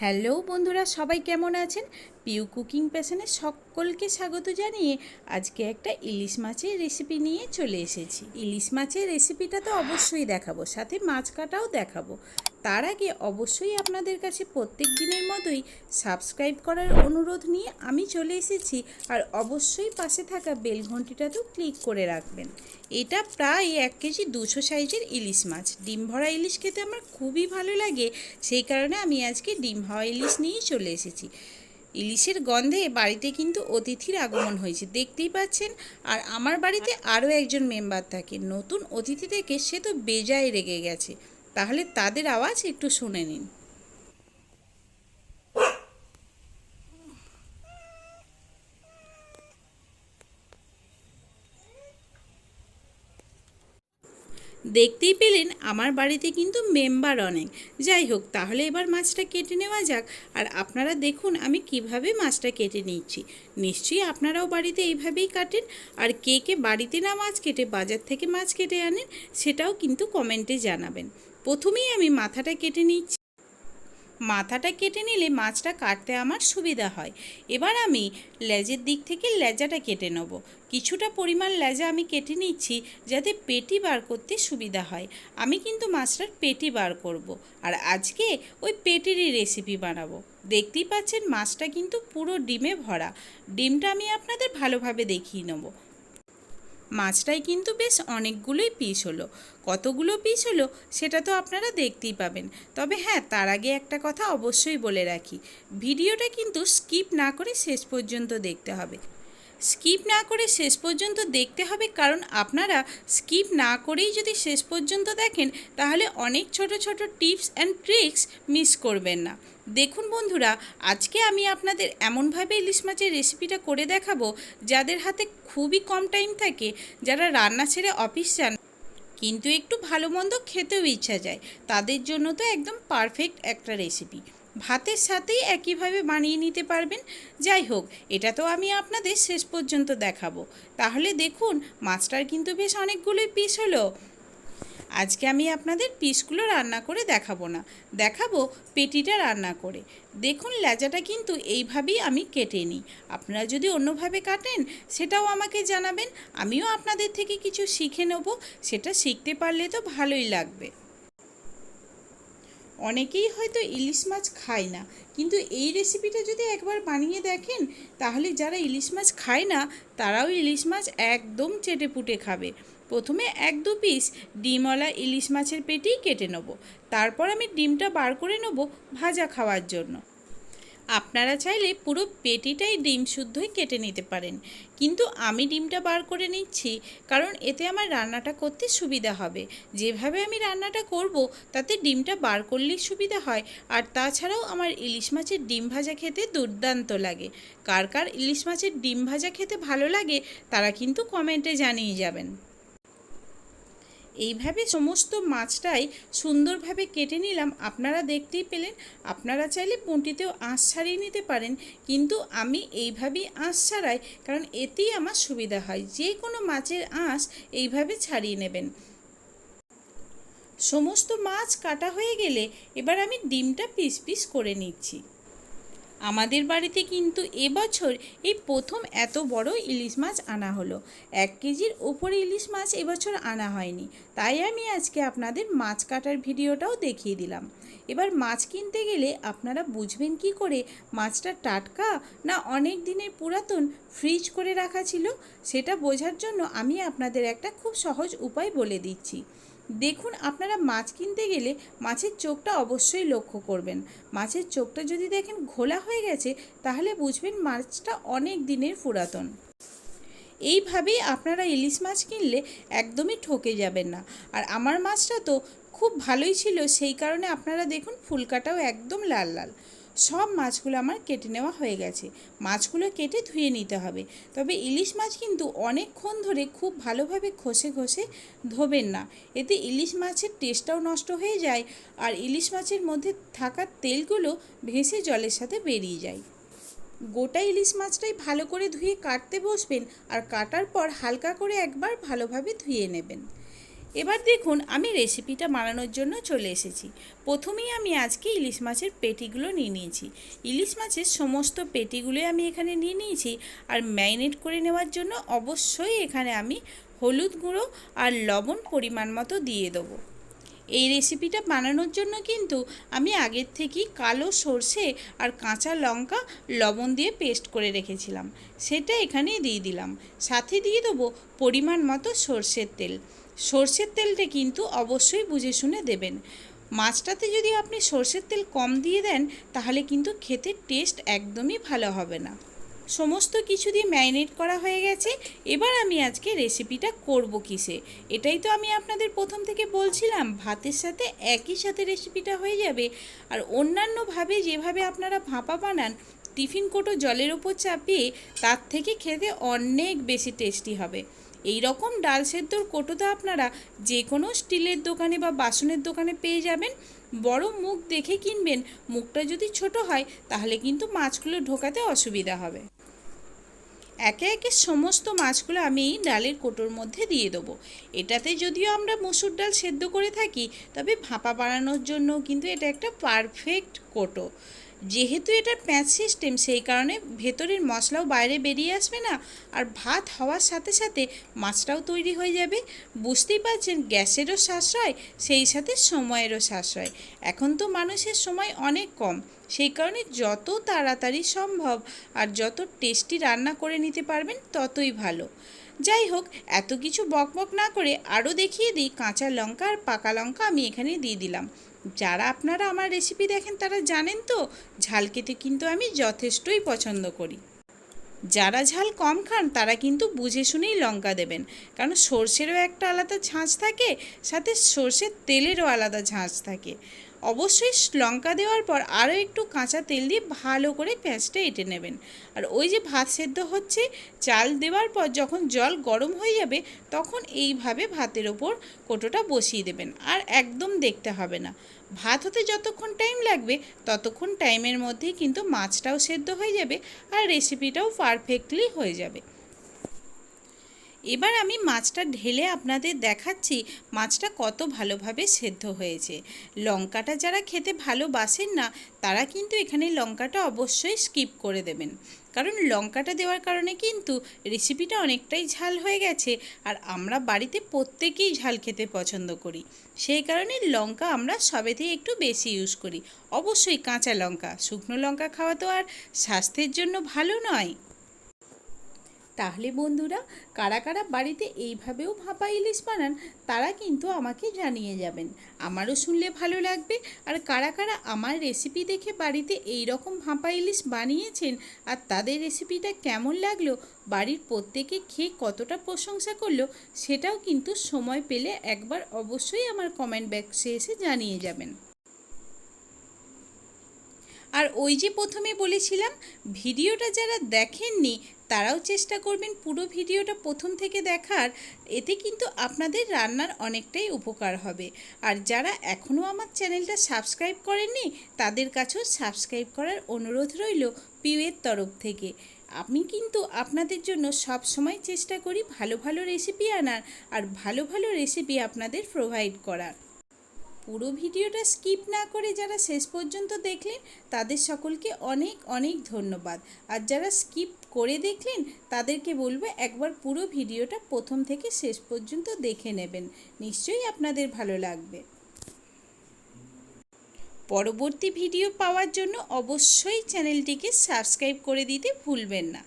Hello বন্ধুরা, সবাই কেমন আছেন? পিউ কুকিং প্যাশনে সকলকে স্বাগত জানিয়ে আজকে একটা ইলিশ মাছের রেসিপি নিয়ে চলে এসেছি। ইলিশ মাছের রেসিপিটা তো অবশ্যই দেখাবো, সাথে মাছ কাটাও দেখাবো। তার আগে অবশ্যই আপনাদের কাছে প্রত্যেক দিনের মতোই সাবস্ক্রাইব করার অনুরোধ নিয়ে আমি চলে এসেছি। আর অবশ্যই পাশে থাকা বেল ঘন্টিটাতেও ক্লিক করে রাখবেন। এটা প্রায় 1 কেজি 200 সাইজের ইলিশ মাছ। ডিম ভরা ইলিশ খেতে আমার খুবই ভালো লাগে, সেই কারণে আমি আজকে ডিম ভরা ইলিশ নিয়েই চলে এসেছি। ইলিশের গন্ধে বাড়িতে কিন্তু অতিথির আগমন হয়েছে, দেখতেই পাচ্ছেন। আর আমার বাড়িতে আরও একজন মেম্বার থাকে, নতুন অতিথি থেকে সে তো বেজায় রেগে গেছে। তাহলে তাদের আওয়াজ একটু শুনে নিন। দেখতেই পেলেন আমার বাড়িতে কিন্তু মেম্বার অনেক। যাই হোক, তাহলে এবার মাছটা কেটে নেওয়া যাক। আর আপনারা দেখুন আমি কিভাবে মাছটা কেটে নিচ্ছি। নিশ্চয়ই আপনারাও বাড়িতে এইভাবেই কাটেন। আর কে কে বাড়িতে না মাছ কেটে বাজার থেকে মাছ কেটে আনেন, সেটাও কিন্তু কমেন্টে জানাবেন। প্রথমেই আমি মাথাটা কেটে নিচ্ছি। মাথাটা কেটে নিলে মাছটা কাটতে আমার সুবিধা হয়। এবার আমি লেজের দিক থেকে লেজাটা কেটে নেব। কিছুটা পরিমাণ লেজা আমি কেটে নিচ্ছি, যাতে পেটি বার করতে সুবিধা হয়। আমি কিন্তু মাছটার পেটি বার করব। আর আজকে ওই পেটিরই রেসিপি বানাবো। দেখতেই পাচ্ছেন মাছটা কিন্তু পুরো ডিমে ভরা। ডিমটা আমি আপনাদের ভালোভাবে দেখিয়ে নেব। মাছটাই কিন্তু বেশ অনেকগুলোই পিস হলো। কতগুলো পিস হলো সেটা তো আপনারা দেখতেই পাবেন। তবে হ্যাঁ, তার আগে একটা কথা অবশ্যই বলে রাখি, ভিডিওটা কিন্তু স্কিপ না করে শেষ পর্যন্ত দেখতে হবে। স্কিপ না করে শেষ পর্যন্ত দেখতে হবে, কারণ আপনারা স্কিপ না করেই যদি শেষ পর্যন্ত দেখেন, তাহলে অনেক ছোট ছোট টিপস অ্যান্ড ট্রিক্স মিস করবেন না। দেখুন বন্ধুরা, আজকে আমি আপনাদের এমনভাবে ইলিশ মাছের রেসিপিটা করে দেখাবো, যাদের হাতে খুবই কম টাইম থাকে, যারা রান্না ছেড়ে অফিস যান কিন্তু একটু ভালো মন্দ খেতেও ইচ্ছা যায়, তাদের জন্য তো একদম পারফেক্ট একটা রেসিপি। ভাতের সাথেই একইভাবে বানিয়ে নিতে পারবেন। যাই হোক, এটা তো আমি আপনাদের শেষ পর্যন্ত দেখাবো। তাহলে দেখুন মাছটার কিন্তু বেশ অনেকগুলোই পিস হলো। আজকে আমি আপনাদের পিসগুলো রান্না করে দেখাবো না, দেখাবো পেটিটা রান্না করে। দেখুন লেজাটা কিন্তু এইভাবেই আমি কেটে নিই। আপনারা যদি অন্যভাবে কাটেন সেটাও আমাকে জানাবেন, আমিও আপনাদের থেকে কিছু শিখে নেব। সেটা শিখতে পারলে তো ভালোই লাগবে। অনেকেই হয়তো ইলিশ মাছ খায় না, কিন্তু এই রেসিপিটা যদি একবার বানিয়ে দেখেন, তাহলে যারা ইলিশ মাছ খায় না তারাও ইলিশ মাছ একদম চেটেপুটে খাবে। প্রথমে 1-2 পিস ডিমওয়ালা ইলিশ মাছের পেটিই কেটে নেব। তারপর আমি ডিমটা বার করে নেব ভাজা খাওয়ার জন্য। আপনারা চাইলে পুরো পেটিটাই ডিম শুদ্ধই কেটে নিতে পারেন, কিন্তু আমি ডিমটা বার করে নিচ্ছি, কারণ এতে আমার রান্নাটা করতে সুবিধা হবে। যেভাবে আমি রান্নাটা করব তাতে ডিমটা বার করলেই সুবিধা হয়। আর তাছাড়াও আমার ইলিশ মাছের ডিম ভাজা খেতে দুর্দান্ত লাগে। কার কার ইলিশ মাছের ডিম ভাজা খেতে ভালো লাগে তারা কিন্তু কমেন্টে জানিয়ে যাবেন। এইভাবে সমস্ত মাছটাই সুন্দরভাবে কেটে নিলাম, আপনারা দেখতেই পেলেন। আপনারা চাইলে পুঁটিতেও আঁশ ছাড়িয়ে নিতে পারেন, কিন্তু আমি এইভাবেই আঁশ ছাড়াই, কারণ এতেই আমার সুবিধা হয়। যে কোনো মাছের আঁশ এইভাবে ছাড়িয়ে নেবেন। সমস্ত মাছ কাটা হয়ে গেলে এবার আমি ডিমটা পিস পিস করে নিচ্ছি। আমাদের বাড়িতে কিন্তু এবছর এই প্রথম এত বড় ইলিশ মাছ আনা হলো। 1 কেজির উপরে ইলিশ মাছ এবছর আনা হয়নি, তাই আমি আজকে আপনাদের মাছ কাটার ভিডিওটাও দেখিয়ে দিলাম। এবার মাছ কিনতে গেলে আপনারা বুঝবেন কি করে মাছটা টাটকা না অনেক দিনের পুরাতন ফ্রিজ করে রাখা ছিল, সেটা বোঝার জন্য আমি আপনাদের একটা খুব সহজ উপায় বলে দিচ্ছি। দেখুন, আপনারা মাছ কিনতে গেলে মাছের চোখটা অবশ্যই লক্ষ্য করবেন। মাছের চোখটা যদি দেখেন ঘোলা হয়ে গেছে, তাহলে বুঝবেন মাছটা অনেক দিনের পুরাতন। এইভাবেই আপনারা ইলিশ মাছ কিনলে একদমই ঠকে যাবেন না। আর আমার মাছটা তো খুব ভালোই ছিল, সেই কারণে আপনারা দেখুন ফুলকাটাও একদম লাল লাল। সব মাছগুলো আমার কেটে নেওয়া হয়ে গেছে। মাছগুলো কেটে ধুয়ে নিতে হবে। তবে ইলিশ মাছ কিন্তু অনেকক্ষণ ধরে খুব ভালোভাবে ঘষে ঘষে ধোবেন না, এতে ইলিশ মাছের টেস্টটাও নষ্ট হয়ে যায়। আর ইলিশ মাছের মধ্যে থাকা তেলগুলো ভেসে জলের সাথে বেরিয়ে যায়। গোটা ইলিশ মাছটাই ভালো করে ধুয়ে কাটতে বসবেন, আর কাটার পর হালকা করে একবার ভালোভাবে ধুয়ে নেবেন। এবার দেখুন আমি রেসিপিটা বানানোর জন্য চলে এসেছি। প্রথমেই আমি আজকে ইলিশ মাছের পেটিগুলো নিয়ে নিয়েছি। ইলিশ মাছের সমস্ত পেটিগুলোই আমি এখানে নিয়ে নিয়েছি। আর ম্যারিনেট করে নেওয়ার জন্য অবশ্যই এখানে আমি হলুদ গুঁড়ো আর লবণ পরিমাণ মতো দিয়ে দেবো। এই রেসিপিটা বানানোর জন্য কিন্তু আমি আগের থেকেই কালো সর্ষে আর কাঁচা লঙ্কা লবণ দিয়ে পেস্ট করে রেখেছিলাম, সেটা এখানে দিয়ে দিলাম। সাথে দিয়ে দেবো পরিমাণ মতো সর্ষের তেল। সর্ষের তেলটা কিন্তু অবশ্যই বুঝে শুনে দেবেন। মাছটাতে যদি আপনি সর্ষের তেল কম দিয়ে দেন তাহলে কিন্তু খেতে টেস্ট একদমই ভালো হবে না। সমস্ত কিছু দিয়ে ম্যারিনেট করা হয়ে গেছে। এবার আমি আজকে রেসিপিটা করব কিসে, এটাই তো আমি আপনাদের প্রথম থেকে বলছিলাম, ভাতের সাথে একই সাথে রেসিপিটা হয়ে যাবে। আর অন্যান্যভাবে যেভাবে আপনারা ভাপা বানান টিফিন কোটো জলের ওপর চাপিয়ে, তার থেকে খেতে অনেক বেশি টেস্টি হবে। এই রকম ডাল সেদ্ধর কোটো তো আপনারা যে কোনো স্টিলের দোকানে বা বাসনের দোকানে পেয়ে যাবেন। বড় মুখ দেখে কিনবেন, মুখটা যদি ছোট হয় তাহলে কিন্তু মাছগুলো ঢোকাতে অসুবিধা হবে। একে একে সমস্ত মাছগুলো আমি এই ডালের কোটোর মধ্যে দিয়ে দেবো। এটাতে যদিও আমরা মসুর ডাল সেদ্ধ করে থাকি, তবে ভাপা বানানোর জন্য কিন্তু এটা একটা পারফেক্ট কোটো। যেহেতু এটা প্যাঁচ সিস্টেম, সেই কারণে ভেতরের মশলাও বাইরে বেরিয়ে আসবে না, আর ভাত হওয়ার সাথে সাথে মাছটাও তৈরি হয়ে যাবে। বুঝতেই পারছেন, গ্যাসেরও সাশ্রয়, সেই সাথে সময়েরও সাশ্রয়। এখন তো মানুষের সময় অনেক কম, সেই কারণে যত তাড়াতাড়ি সম্ভব আর যত টেস্টি রান্না করে নিতে পারবেন ততই ভালো। যাই হোক, এত কিছু বকবক না করে আরও দেখিয়ে দিই। কাঁচা লঙ্কা আর পাকা লঙ্কা আমি এখানে দিয়ে দিলাম। যারা আপনারা আমার রেসিপি দেখেন তারা জানেন তো, ঝাল খেতে কিন্তু আমি যথেষ্টই পছন্দ করি। যারা ঝাল কম খান তারা কিন্তু বুঝে শুনেই লঙ্কা দেবেন, কারণ সর্ষেরও একটা আলাদা ঝাঁঝ থাকে, সাথে সর্ষের তেলেরও আলাদা ঝাঁঝ থাকে। অবশ্যই লঙ্কা দেওয়ার পর আরও একটু কাঁচা তেল দিয়ে ভালো করে পেঁয়াজটা এঁটে নেবেন। আর ওই যে ভাত সেদ্ধ হচ্ছে, চাল দেওয়ার পর যখন জল গরম হয়ে যাবে তখন এইভাবে ভাতের ওপর কোটোটা বসিয়ে দেবেন। আর একদম দেখতে হবে না, ভাত হতে যতক্ষণ টাইম লাগবে ততক্ষণ টাইমের মধ্যেই কিন্তু মাছটাও সেদ্ধ হয়ে যাবে আর রেসিপিটাও পারফেক্টলি হয়ে যাবে। এবার আমি মাছটা ঢেলে আপনাদের দেখাচ্ছি মাছটা কত ভালোভাবে সেদ্ধ হয়েছে। লঙ্কাটা যারা খেতে ভালোবাসেন না তারা কিন্তু এখানে লঙ্কাটা অবশ্যই স্কিপ করে দেবেন, কারণ লঙ্কাটা দেওয়ার কারণে কিন্তু রেসিপিটা অনেকটাই ঝাল হয়ে গেছে। আর আমরা বাড়িতে প্রত্যেকেই ঝাল খেতে পছন্দ করি, সেই কারণে লঙ্কা আমরা সবেতেই একটু বেশি ইউজ করি। অবশ্যই কাঁচা লঙ্কা, শুকনো লঙ্কা খাওয়া তো আর স্বাস্থ্যের জন্য ভালো নয়। তাহলে বন্ধুরা, কারা কারা বাড়িতে এইভাবেও ভাপা ইলিশ বানান তারা কিন্তু আমাকে জানিয়ে যাবেন, আমারও শুনলে ভালো লাগবে। আর কারা কারা আমার রেসিপি দেখে বাড়িতে এই রকম ভাপা ইলিশ বানিয়েছেন আর তাদের রেসিপিটা কেমন লাগলো, বাড়ির প্রত্যেকে খেয়ে কতটা প্রশংসা করলো, সেটাও কিন্তু সময় পেলে একবার অবশ্যই আমার কমেন্ট বক্সে এসে জানিয়ে যাবেন। আর ওই যে প্রথমে বলেছিলাম, ভিডিওটা যারা দেখেননি তারাও চেষ্টা করবেন পুরো ভিডিওটা প্রথম থেকে দেখার, এতে কিন্তু আপনাদের রান্নার অনেকটাই উপকার হবে। আর যারা এখনও আমার চ্যানেলটা সাবস্ক্রাইব করেননি তাদের কাছেও সাবস্ক্রাইব করার অনুরোধ রইল পিউয়ের তরফ থেকে। আমি কিন্তু আপনাদের জন্য সব সময় চেষ্টা করি ভালো ভালো রেসিপি আনার আর ভালো ভালো রেসিপি আপনাদের প্রোভাইড করার। পুরো ভিডিওটা স্কিপ না করে যারা শেষ পর্যন্ত দেখলেন তাদের সকলকে অনেক অনেক ধন্যবাদ। আর যারা স্কিপ করে দেখলেন তাদেরকে বলবো একবার পুরো ভিডিওটা প্রথম থেকে শেষ পর্যন্ত দেখে নেবেন, নিশ্চয়ই আপনাদের ভালো লাগবে। পরবর্তী ভিডিও পাওয়ার জন্য অবশ্যই চ্যানেলটিকে সাবস্ক্রাইব করে দিতে ভুলবেন না।